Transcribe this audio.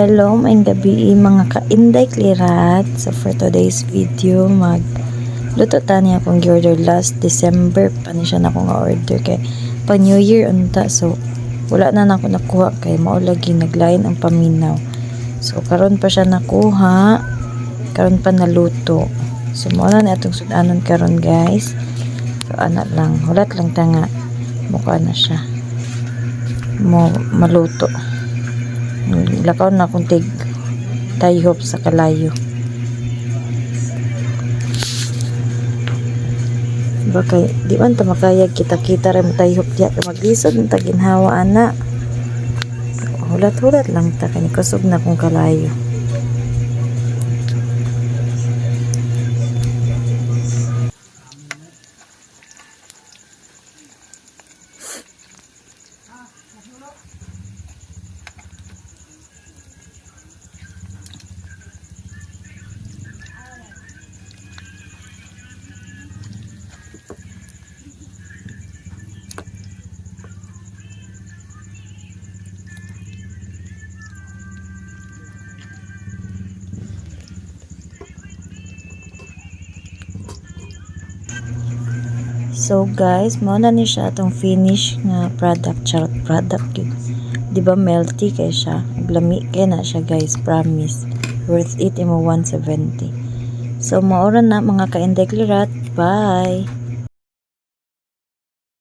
Hello, maayong gabi mga ka-Inday Klirat. So for today's video, magluto tani akong gi-order last December pa ni siya na akong order kay pa New Year unta. So wala na ako nakuha kay mao lagi naglain ang paminaw. So karon pa siya nakuha, karon pa naluto. So mao na atong sudanon karon guys. So ana lang, hulat lang tanga mukha na siya. Maluto. Lakaw na akong tayhop sa kalayo. Bakay, di man ta makayag kita-kita rin tayhop diya. Maglisod ng taginhawa ana. Hulat-hulat lang ta kani kusog na akong kalayo. So guys, mao na ni siya atong finish nga product, charot product yun. Di ba melty kay siya, lami kay na siya guys, promise. Worth it imo 170. So maoran na mga ka-Inday Klirat, bye.